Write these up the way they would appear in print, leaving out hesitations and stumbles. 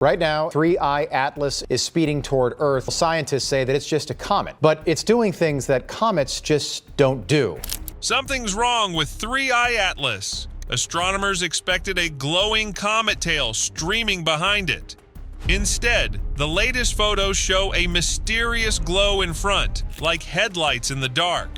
Right now, 3I-ATLAS is speeding toward Earth. Scientists say that it's just a comet, but it's doing things that comets just don't do. Something's wrong with 3I-ATLAS. Astronomers expected a glowing comet tail streaming behind it. Instead, the latest photos show a mysterious glow in front, like headlights in the dark.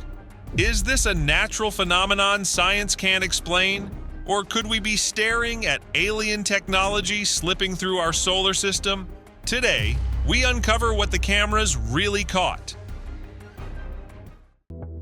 Is this a natural phenomenon science can't explain? Or could we be staring at alien technology slipping through our solar system? Today, we uncover what the cameras really caught.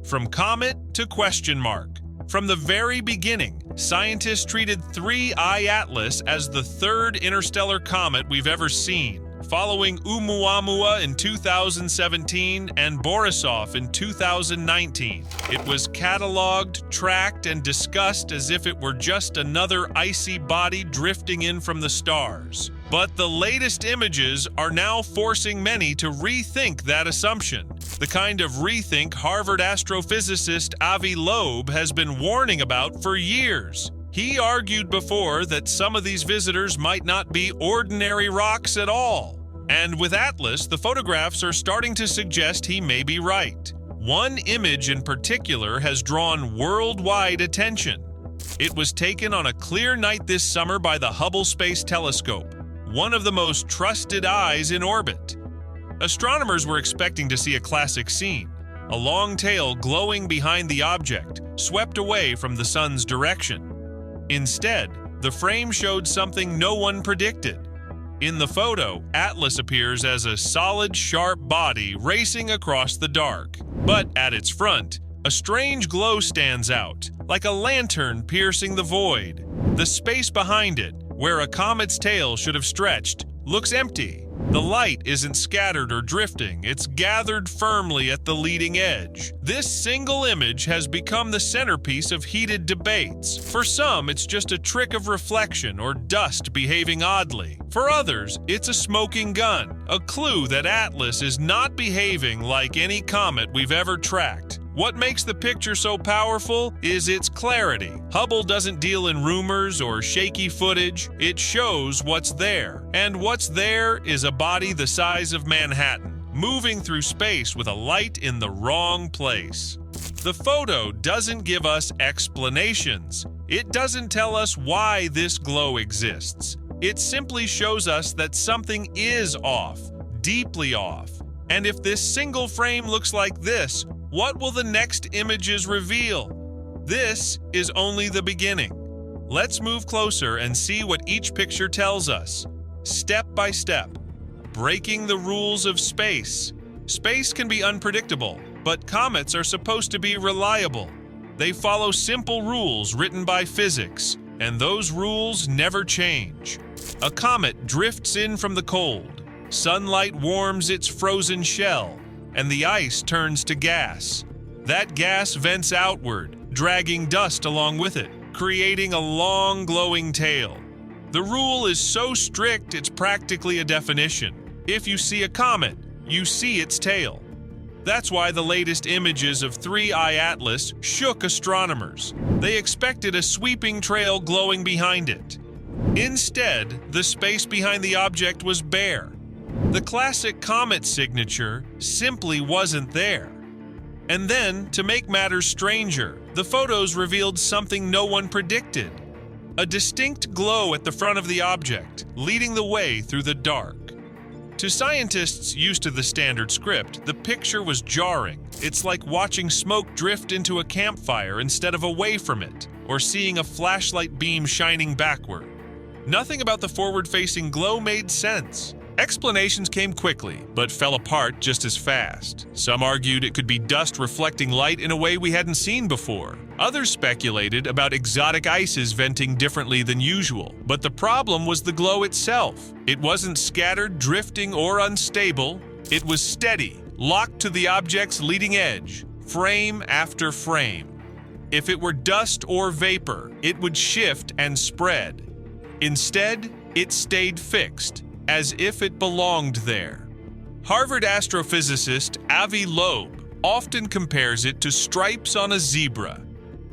From comet to question mark. From the very beginning, scientists treated 3I-ATLAS as the third interstellar comet we've ever seen, following Oumuamua in 2017 and Borisov in 2019. It was cataloged, tracked, and discussed as if it were just another icy body drifting in from the stars. But the latest images are now forcing many to rethink that assumption, the kind of rethink Harvard astrophysicist Avi Loeb has been warning about for years. He argued before that some of these visitors might not be ordinary rocks at all. And with ATLAS, the photographs are starting to suggest he may be right. One image in particular has drawn worldwide attention. It was taken on a clear night this summer by the Hubble Space Telescope, one of the most trusted eyes in orbit. Astronomers were expecting to see a classic scene, a long tail glowing behind the object, swept away from the sun's direction. Instead, the frame showed something no one predicted. In the photo, ATLAS appears as a solid, sharp body racing across the dark. But at its front, a strange glow stands out, like a lantern piercing the void. The space behind it, where a comet's tail should have stretched, looks empty. The light isn't scattered or drifting, it's gathered firmly at the leading edge. This single image has become the centerpiece of heated debates. For some, it's just a trick of reflection or dust behaving oddly. For others, it's a smoking gun, a clue that ATLAS is not behaving like any comet we've ever tracked. What makes the picture so powerful is its clarity. Hubble doesn't deal in rumors or shaky footage. It shows what's there. And what's there is a body the size of Manhattan, moving through space with a light in the wrong place. The photo doesn't give us explanations. It doesn't tell us why this glow exists. It simply shows us that something is off, deeply off. And if this single frame looks like this, what will the next images reveal? This is only the beginning. Let's move closer and see what each picture tells us, step by step. Breaking the rules of space. Space can be unpredictable, but comets are supposed to be reliable. They follow simple rules written by physics, and those rules never change. A comet drifts in from the cold. Sunlight warms its frozen shell, and the ice turns to gas. That gas vents outward, dragging dust along with it, creating a long glowing tail. The rule is so strict it's practically a definition. If you see a comet, you see its tail. That's why the latest images of 3I-ATLAS shook astronomers. They expected a sweeping trail glowing behind it. Instead, the space behind the object was bare. The classic comet signature simply wasn't there. And then, to make matters stranger, the photos revealed something no one predicted. A distinct glow at the front of the object, leading the way through the dark. To scientists used to the standard script, the picture was jarring. It's like watching smoke drift into a campfire instead of away from it, or seeing a flashlight beam shining backward. Nothing about the forward-facing glow made sense. Explanations came quickly, but fell apart just as fast. Some argued it could be dust reflecting light in a way we hadn't seen before. Others speculated about exotic ices venting differently than usual. But the problem was the glow itself. It wasn't scattered, drifting, or unstable. It was steady, locked to the object's leading edge, frame after frame. If it were dust or vapor, it would shift and spread. Instead, it stayed fixed, as if it belonged there. Harvard astrophysicist Avi Loeb often compares it to stripes on a zebra.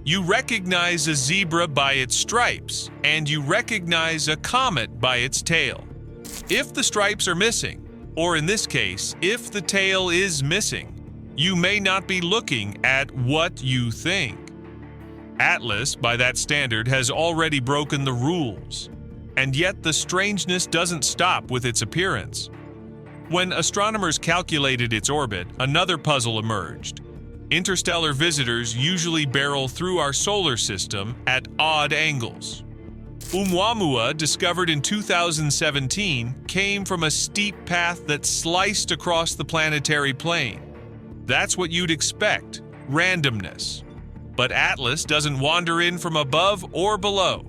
You recognize a zebra by its stripes, and you recognize a comet by its tail. If the stripes are missing, or in this case, if the tail is missing, you may not be looking at what you think. Atlas, by that standard, has already broken the rules, and yet the strangeness doesn't stop with its appearance. When astronomers calculated its orbit, another puzzle emerged. Interstellar visitors usually barrel through our solar system at odd angles. Oumuamua, discovered in 2017, came from a steep path that sliced across the planetary plane. That's what you'd expect, randomness. But Atlas doesn't wander in from above or below.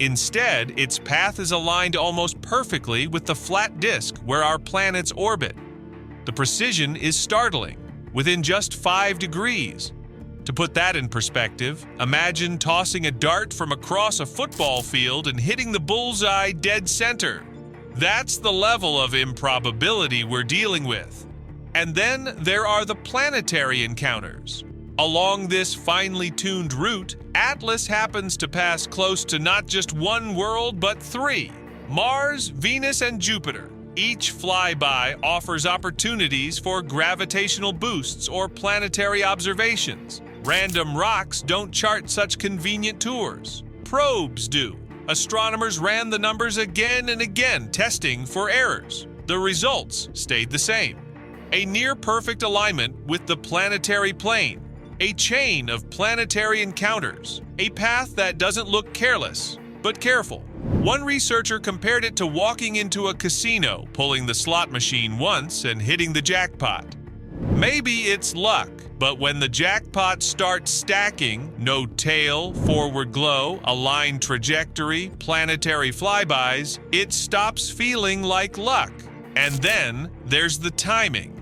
Instead, its path is aligned almost perfectly with the flat disk where our planets orbit. The precision is startling, within just 5 degrees. To put that in perspective, imagine tossing a dart from across a football field and hitting the bullseye dead center. That's the level of improbability we're dealing with. And then there are the planetary encounters. Along this finely tuned route, Atlas happens to pass close to not just one world, but 3: Mars, Venus, and Jupiter. Each flyby offers opportunities for gravitational boosts or planetary observations. Random rocks don't chart such convenient tours. Probes do. Astronomers ran the numbers again and again, testing for errors. The results stayed the same. A near-perfect alignment with the planetary plane. A chain of planetary encounters. A path that doesn't look careless, but careful. One researcher compared it to walking into a casino, pulling the slot machine once and hitting the jackpot. Maybe it's luck, but when the jackpot starts stacking, no tail, forward glow, aligned trajectory, planetary flybys, it stops feeling like luck. And then there's the timing.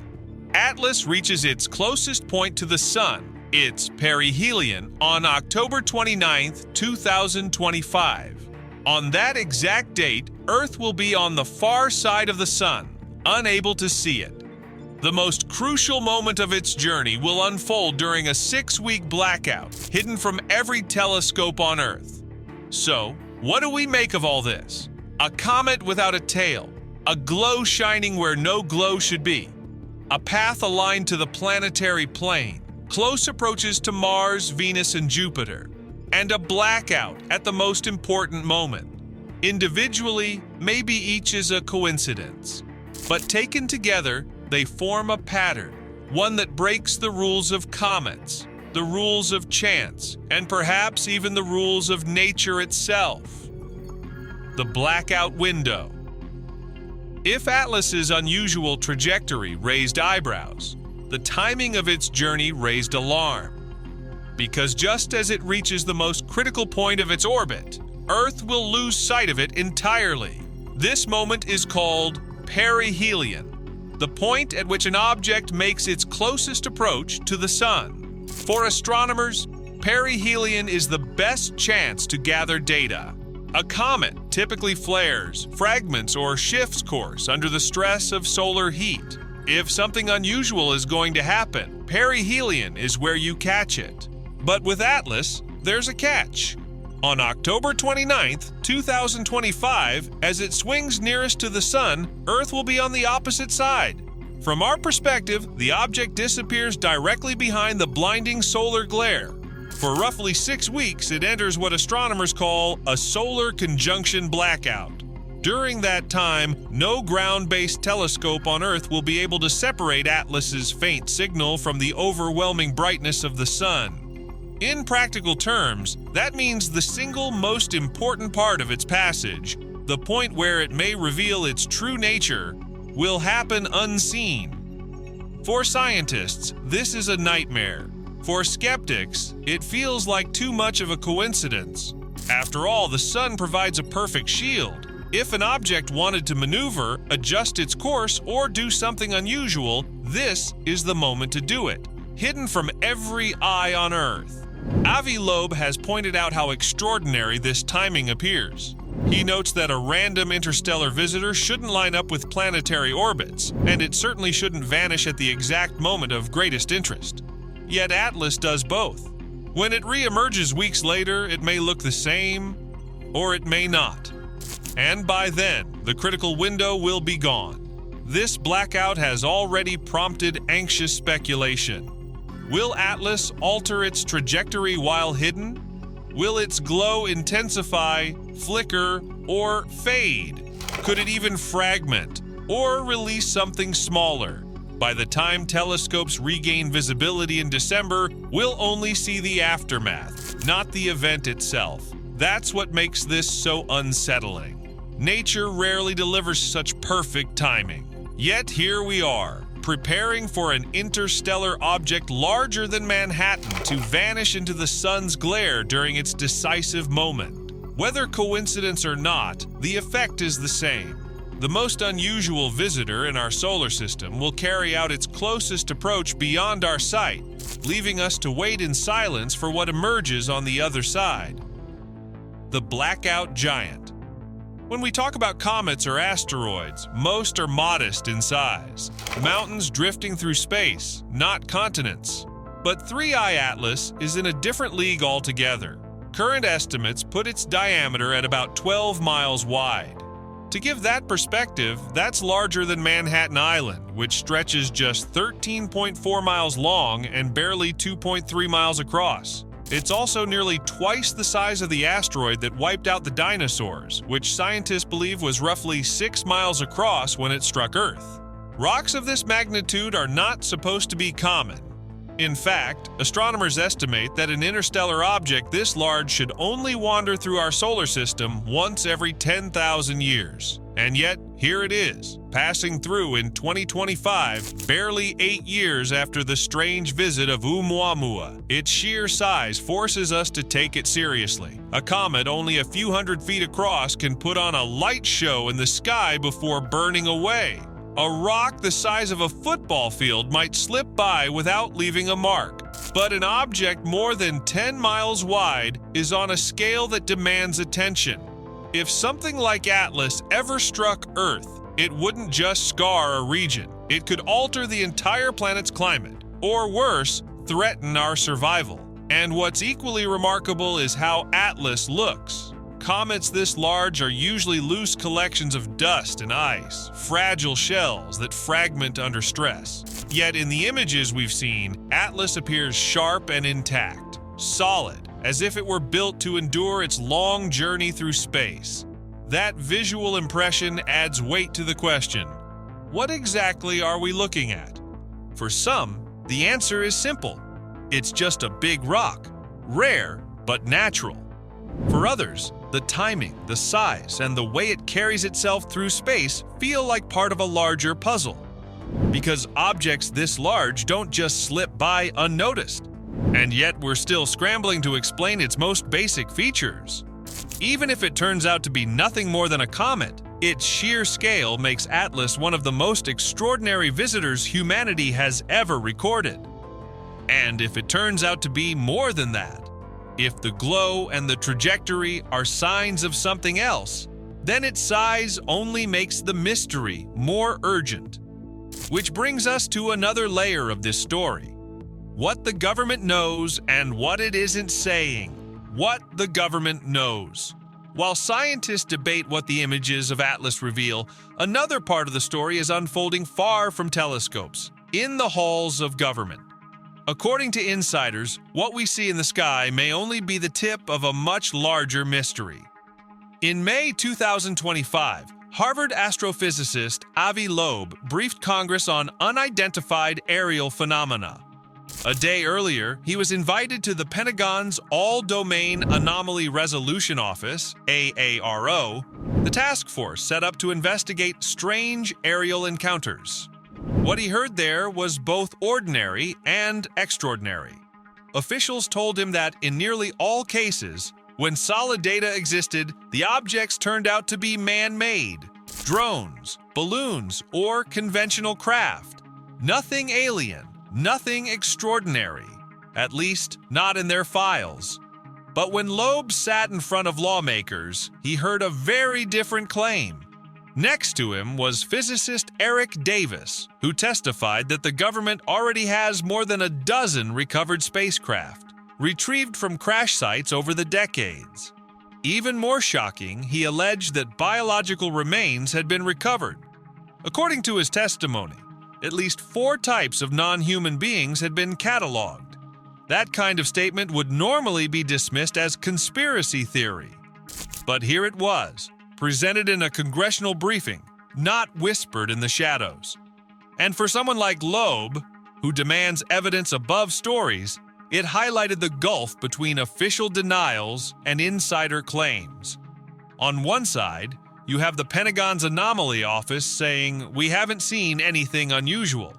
Atlas reaches its closest point to the Sun, its perihelion, on October 29, 2025. On that exact date, Earth will be on the far side of the Sun, unable to see it. The most crucial moment of its journey will unfold during a 6-week blackout, hidden from every telescope on Earth. So, what do we make of all this? A comet without a tail, a glow shining where no glow should be, a path aligned to the planetary plane, close approaches to Mars, Venus, and Jupiter, and a blackout at the most important moment. Individually, maybe each is a coincidence, but taken together, they form a pattern, one that breaks the rules of comets, the rules of chance, and perhaps even the rules of nature itself. The blackout window. If Atlas's unusual trajectory raised eyebrows, the timing of its journey raised alarm. Because just as it reaches the most critical point of its orbit, Earth will lose sight of it entirely. This moment is called perihelion, the point at which an object makes its closest approach to the Sun. For astronomers, perihelion is the best chance to gather data. A comet typically flares, fragments, or shifts course under the stress of solar heat. If something unusual is going to happen, perihelion is where you catch it. But with Atlas, there's a catch. On October 29, 2025, as it swings nearest to the Sun, Earth will be on the opposite side. From our perspective, the object disappears directly behind the blinding solar glare. For roughly 6 weeks, it enters what astronomers call a solar conjunction blackout. During that time, no ground-based telescope on Earth will be able to separate Atlas's faint signal from the overwhelming brightness of the Sun. In practical terms, that means the single most important part of its passage, the point where it may reveal its true nature, will happen unseen. For scientists, this is a nightmare. For skeptics, it feels like too much of a coincidence. After all, the Sun provides a perfect shield. If an object wanted to maneuver, adjust its course, or do something unusual, this is the moment to do it, hidden from every eye on Earth. Avi Loeb has pointed out how extraordinary this timing appears. He notes that a random interstellar visitor shouldn't line up with planetary orbits, and it certainly shouldn't vanish at the exact moment of greatest interest. Yet Atlas does both. When it re-emerges weeks later, it may look the same, or it may not. And by then, the critical window will be gone. This blackout has already prompted anxious speculation. Will Atlas alter its trajectory while hidden? Will its glow intensify, flicker, or fade? Could it even fragment, or release something smaller? By the time telescopes regain visibility in December, we'll only see the aftermath, not the event itself. That's what makes this so unsettling. Nature rarely delivers such perfect timing. Yet here we are, preparing for an interstellar object larger than Manhattan to vanish into the sun's glare during its decisive moment. Whether coincidence or not, the effect is the same. The most unusual visitor in our solar system will carry out its closest approach beyond our sight, leaving us to wait in silence for what emerges on the other side. The Blackout Giant. When we talk about comets or asteroids, most are modest in size. Mountains drifting through space, not continents. But 3I-ATLAS is in a different league altogether. Current estimates put its diameter at about 12 miles wide. To give that perspective, that's larger than Manhattan Island, which stretches just 13.4 miles long and barely 2.3 miles across. It's also nearly twice the size of the asteroid that wiped out the dinosaurs, which scientists believe was roughly 6 miles across when it struck Earth. Rocks of this magnitude are not supposed to be common. In fact, astronomers estimate that an interstellar object this large should only wander through our solar system once every 10,000 years. And yet, here it is, passing through in 2025, barely 8 years after the strange visit of Oumuamua. Its sheer size forces us to take it seriously. A comet only a few hundred feet across can put on a light show in the sky before burning away. A rock the size of a football field might slip by without leaving a mark. But an object more than 10 miles wide is on a scale that demands attention. If something like Atlas ever struck Earth, it wouldn't just scar a region. It could alter the entire planet's climate, or worse, threaten our survival. And what's equally remarkable is how Atlas looks. Comets this large are usually loose collections of dust and ice, fragile shells that fragment under stress. Yet in the images we've seen, Atlas appears sharp and intact, solid, as if it were built to endure its long journey through space. That visual impression adds weight to the question: what exactly are we looking at? For some, the answer is simple. It's just a big rock, rare but natural. For others, the timing, the size, and the way it carries itself through space feel like part of a larger puzzle. Because objects this large don't just slip by unnoticed. And yet we're still scrambling to explain its most basic features. Even if it turns out to be nothing more than a comet, its sheer scale makes Atlas one of the most extraordinary visitors humanity has ever recorded. And if it turns out to be more than that, if the glow and the trajectory are signs of something else, then its size only makes the mystery more urgent. Which brings us to another layer of this story. What the government knows and what it isn't saying. What the government knows. While scientists debate what the images of Atlas reveal, another part of the story is unfolding far from telescopes, in the halls of government. According to insiders, what we see in the sky may only be the tip of a much larger mystery. In May 2025, Harvard astrophysicist Avi Loeb briefed Congress on unidentified aerial phenomena. A day earlier, he was invited to the Pentagon's All-Domain Anomaly Resolution Office, AARO, the task force set up to investigate strange aerial encounters. What he heard there was both ordinary and extraordinary. Officials told him that in nearly all cases, when solid data existed, the objects turned out to be man-made, drones, balloons, or conventional craft. Nothing alien, nothing extraordinary, at least not in their files. But when Loeb sat in front of lawmakers, he heard a very different claim. Next to him was physicist Eric Davis, who testified that the government already has more than a dozen recovered spacecraft, retrieved from crash sites over the decades. Even more shocking, he alleged that biological remains had been recovered. According to his testimony, at least 4 types of non-human beings had been cataloged. That kind of statement would normally be dismissed as conspiracy theory. But here it was, presented in a congressional briefing, not whispered in the shadows. And for someone like Loeb, who demands evidence above stories, it highlighted the gulf between official denials and insider claims. On one side, you have the Pentagon's Anomaly Office saying, "We haven't seen anything unusual."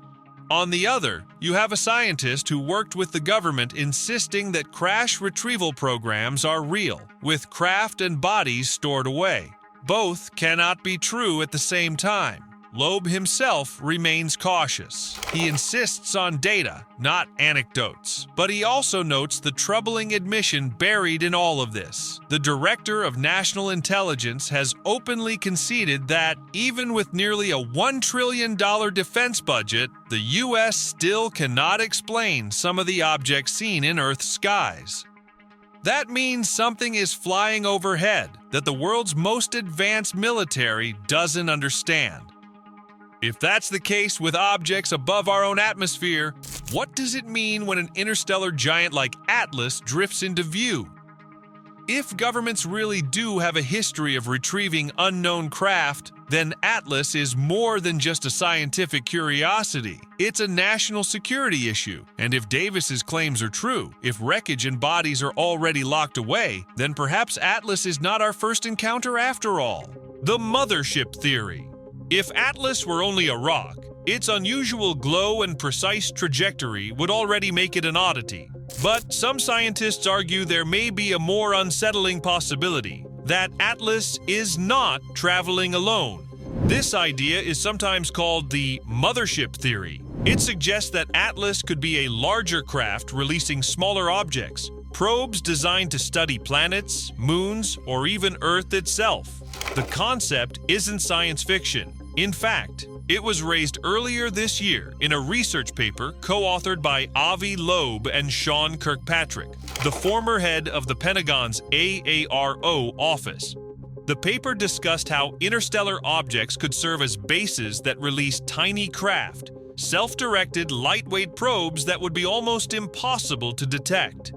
On the other, you have a scientist who worked with the government insisting that crash retrieval programs are real, with craft and bodies stored away. Both cannot be true at the same time. Loeb himself remains cautious. He insists on data, not anecdotes. But he also notes the troubling admission buried in all of this. The Director of National Intelligence has openly conceded that, even with nearly a $1 trillion defense budget, the U.S. still cannot explain some of the objects seen in Earth's skies. That means something is flying overhead that the world's most advanced military doesn't understand. If that's the case with objects above our own atmosphere, what does it mean when an interstellar giant like Atlas drifts into view? If governments really do have a history of retrieving unknown craft, then Atlas is more than just a scientific curiosity. It's a national security issue. And if Davis's claims are true, if wreckage and bodies are already locked away, then perhaps Atlas is not our first encounter after all. The mothership theory. If Atlas were only a rock, its unusual glow and precise trajectory would already make it an oddity. But some scientists argue there may be a more unsettling possibility, that Atlas is not traveling alone. This idea is sometimes called the mothership theory. It suggests that Atlas could be a larger craft releasing smaller objects, probes designed to study planets, moons, or even Earth itself. The concept isn't science fiction. In fact, it was raised earlier this year in a research paper co-authored by Avi Loeb and Sean Kirkpatrick, the former head of the Pentagon's AARO office. The paper discussed how interstellar objects could serve as bases that release tiny craft, self-directed, lightweight probes that would be almost impossible to detect.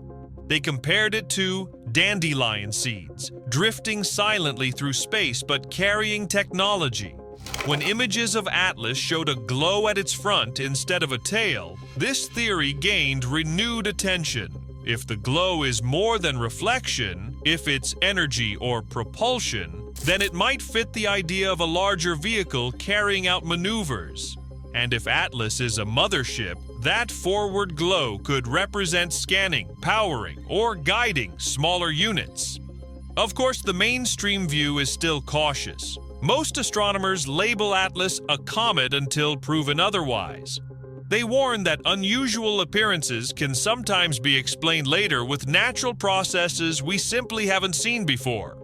They compared it to dandelion seeds, drifting silently through space but carrying technology. When images of Atlas showed a glow at its front instead of a tail, this theory gained renewed attention. If the glow is more than reflection, if it's energy or propulsion, then it might fit the idea of a larger vehicle carrying out maneuvers. And if Atlas is a mothership, that forward glow could represent scanning, powering, or guiding smaller units. Of course, the mainstream view is still cautious. Most astronomers label Atlas a comet until proven otherwise. They warn that unusual appearances can sometimes be explained later with natural processes we simply haven't seen before.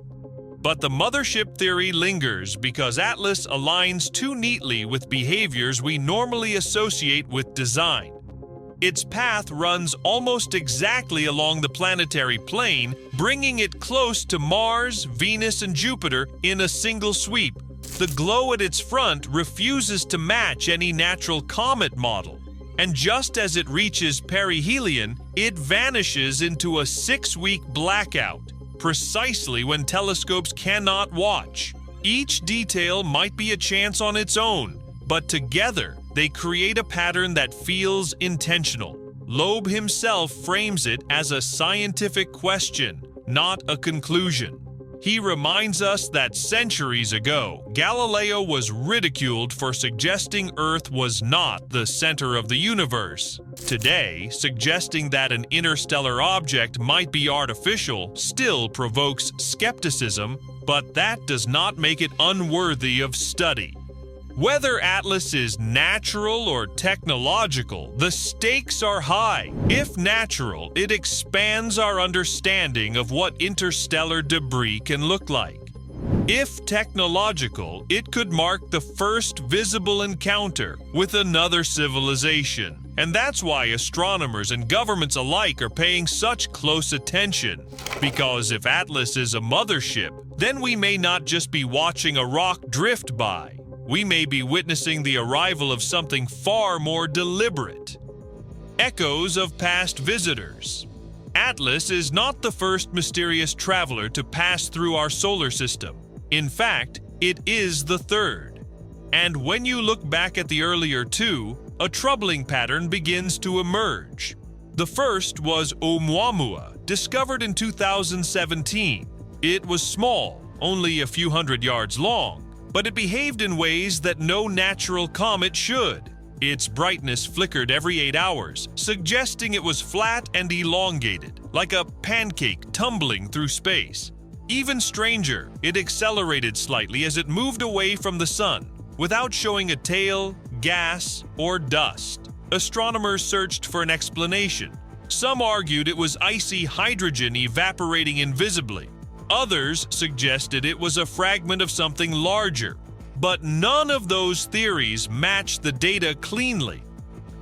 But the mothership theory lingers because Atlas aligns too neatly with behaviors we normally associate with design. Its path runs almost exactly along the planetary plane, bringing it close to Mars, Venus, and Jupiter in a single sweep. The glow at its front refuses to match any natural comet model. And just as it reaches perihelion, it vanishes into a 6-week blackout, precisely when telescopes cannot watch. Each detail might be a chance on its own, but together, they create a pattern that feels intentional. Loeb himself frames it as a scientific question, not a conclusion. He reminds us that centuries ago, Galileo was ridiculed for suggesting Earth was not the center of the universe. Today, suggesting that an interstellar object might be artificial still provokes skepticism, but that does not make it unworthy of study. Whether Atlas is natural or technological, the stakes are high. If natural, it expands our understanding of what interstellar debris can look like. If technological, it could mark the first visible encounter with another civilization. And that's why astronomers and governments alike are paying such close attention. Because if Atlas is a mothership, then we may not just be watching a rock drift by. We may be witnessing the arrival of something far more deliberate. Echoes of past visitors. Atlas is not the first mysterious traveler to pass through our solar system. In fact, it is the third. And when you look back at the earlier two, a troubling pattern begins to emerge. The first was Oumuamua, discovered in 2017. It was small, only a few hundred yards long, but it behaved in ways that no natural comet should. Its brightness flickered every 8 hours, suggesting it was flat and elongated, like a pancake tumbling through space. Even stranger, it accelerated slightly as it moved away from the sun, without showing a tail, gas, or dust. Astronomers searched for an explanation. Some argued it was icy hydrogen evaporating invisibly. Others suggested it was a fragment of something larger. But none of those theories matched the data cleanly.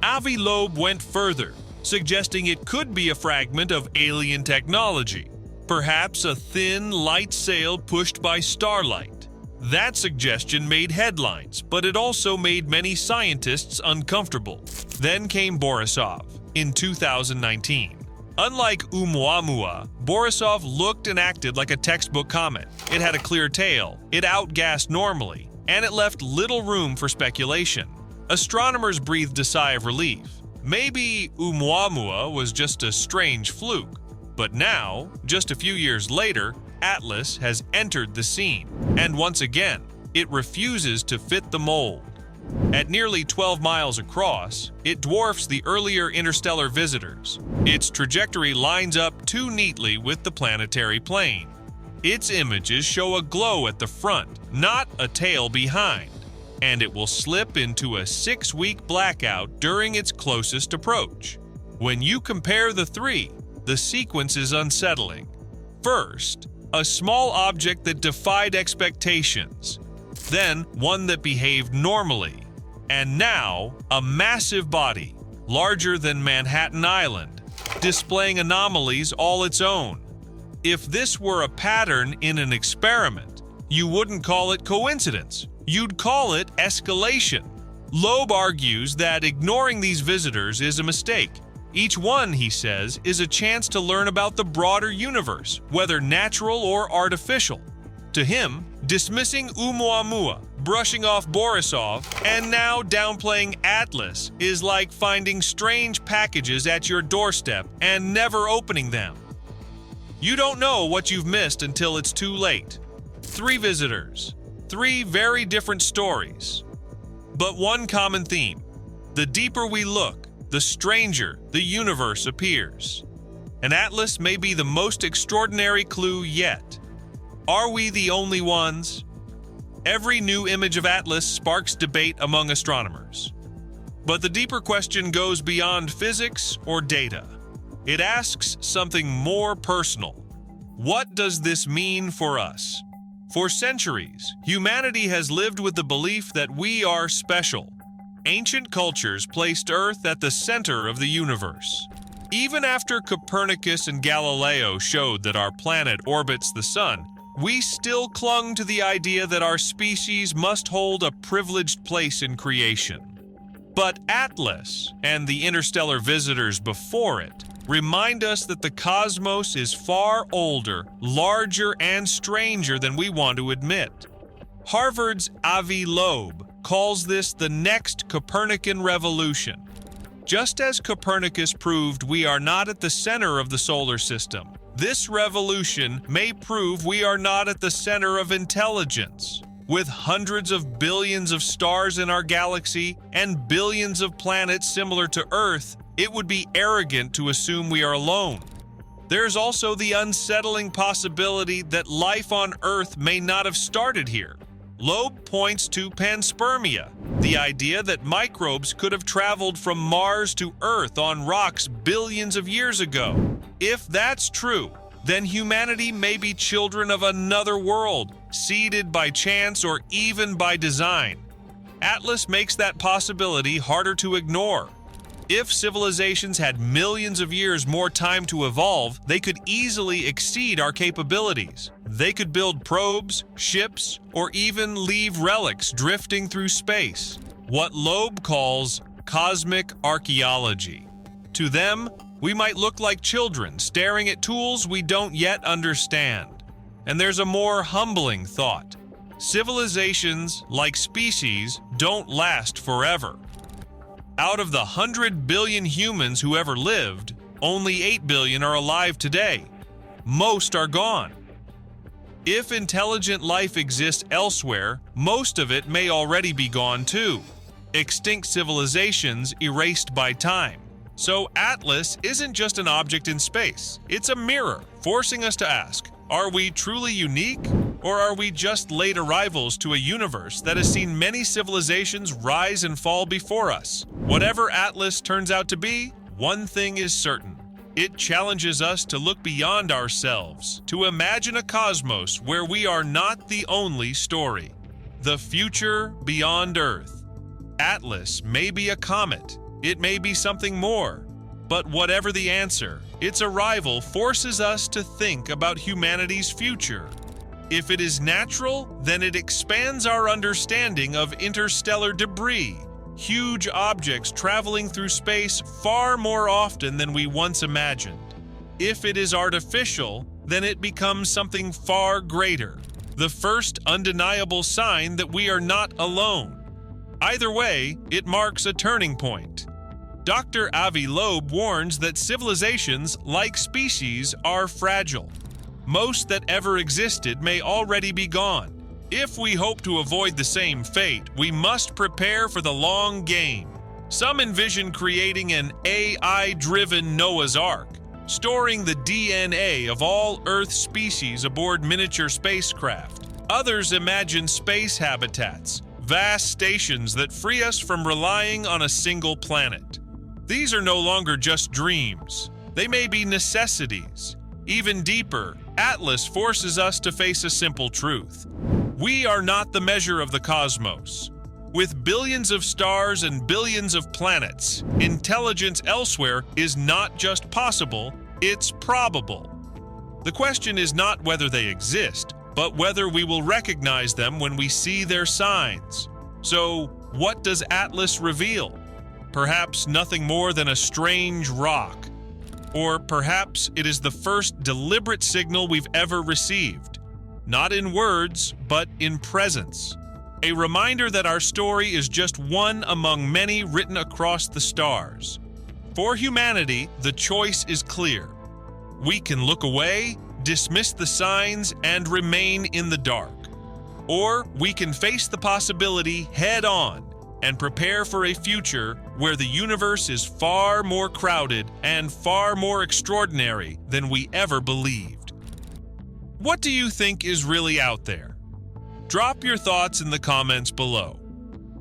Avi Loeb went further, suggesting it could be a fragment of alien technology, perhaps a thin, light sail pushed by starlight. That suggestion made headlines, but it also made many scientists uncomfortable. Then came Borisov in 2019. Unlike Oumuamua, Borisov looked and acted like a textbook comet. It had a clear tail, it outgassed normally, and it left little room for speculation. Astronomers breathed a sigh of relief. Maybe Oumuamua was just a strange fluke. But now, just a few years later, Atlas has entered the scene. And once again, it refuses to fit the mold. At nearly 12 miles across, it dwarfs the earlier interstellar visitors. Its trajectory lines up too neatly with the planetary plane. Its images show a glow at the front, not a tail behind, and it will slip into a 6-week blackout during its closest approach. When you compare the three, the sequence is unsettling. First, a small object that defied expectations. Then, one that behaved normally. And now, a massive body, larger than Manhattan Island, displaying anomalies all its own. If this were a pattern in an experiment, you wouldn't call it coincidence. You'd call it escalation. Loeb argues that ignoring these visitors is a mistake. Each one, he says, is a chance to learn about the broader universe, whether natural or artificial. To him, dismissing Oumuamua, brushing off Borisov, and now downplaying Atlas is like finding strange packages at your doorstep and never opening them. You don't know what you've missed until it's too late. 3 visitors, 3 very different stories, but one common theme. The deeper we look, the stranger the universe appears. And Atlas may be the most extraordinary clue yet. Are we the only ones? Every new image of Atlas sparks debate among astronomers. But the deeper question goes beyond physics or data. It asks something more personal. What does this mean for us? For centuries, humanity has lived with the belief that we are special. Ancient cultures placed Earth at the center of the universe. Even after Copernicus and Galileo showed that our planet orbits the sun, we still clung to the idea that our species must hold a privileged place in creation. But Atlas, and the interstellar visitors before it, remind us that the cosmos is far older, larger, and stranger than we want to admit. Harvard's Avi Loeb calls this the next Copernican revolution. Just as Copernicus proved we are not at the center of the solar system, this revolution may prove we are not at the center of intelligence. With hundreds of billions of stars in our galaxy and billions of planets similar to Earth, it would be arrogant to assume we are alone. There's also the unsettling possibility that life on Earth may not have started here. Loeb points to panspermia, the idea that microbes could have traveled from Mars to Earth on rocks billions of years ago. If that's true, then humanity may be children of another world, seeded by chance or even by design. Atlas makes that possibility harder to ignore. If civilizations had millions of years more time to evolve, they could easily exceed our capabilities. They could build probes, ships, or even leave relics drifting through space. What Loeb calls cosmic archaeology. To them, we might look like children staring at tools we don't yet understand. And there's a more humbling thought. Civilizations, like species, don't last forever. Out of the 100 billion humans who ever lived, only 8 billion are alive today. Most are gone. If intelligent life exists elsewhere, most of it may already be gone too. Extinct civilizations erased by time. So Atlas isn't just an object in space. It's a mirror, forcing us to ask, are we truly unique? Or are we just late arrivals to a universe that has seen many civilizations rise and fall before us? Whatever Atlas turns out to be, one thing is certain. It challenges us to look beyond ourselves, to imagine a cosmos where we are not the only story. The future beyond Earth. Atlas may be a comet. It may be something more. But whatever the answer, its arrival forces us to think about humanity's future. If it is natural, then it expands our understanding of interstellar debris, huge objects traveling through space far more often than we once imagined. If it is artificial, then it becomes something far greater, the first undeniable sign that we are not alone. Either way, it marks a turning point. Dr. Avi Loeb warns that civilizations, like species, are fragile. Most that ever existed may already be gone. If we hope to avoid the same fate, we must prepare for the long game. Some envision creating an AI-driven Noah's Ark, storing the DNA of all Earth species aboard miniature spacecraft. Others imagine space habitats, vast stations that free us from relying on a single planet. These are no longer just dreams. They may be necessities. Even deeper, Atlas forces us to face a simple truth. We are not the measure of the cosmos. With billions of stars and billions of planets, intelligence elsewhere is not just possible, it's probable. The question is not whether they exist, but whether we will recognize them when we see their signs. So, what does Atlas reveal? Perhaps nothing more than a strange rock. Or perhaps it is the first deliberate signal we've ever received. Not in words, but in presence. A reminder that our story is just one among many written across the stars. For humanity, the choice is clear. We can look away, dismiss the signs, and remain in the dark. Or we can face the possibility head-on and prepare for a future where the universe is far more crowded and far more extraordinary than we ever believed. What do you think is really out there? Drop your thoughts in the comments below.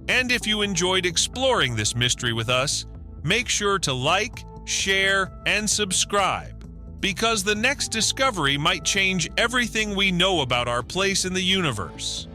And if you enjoyed exploring this mystery with us, make sure to like, share, and subscribe, because the next discovery might change everything we know about our place in the universe.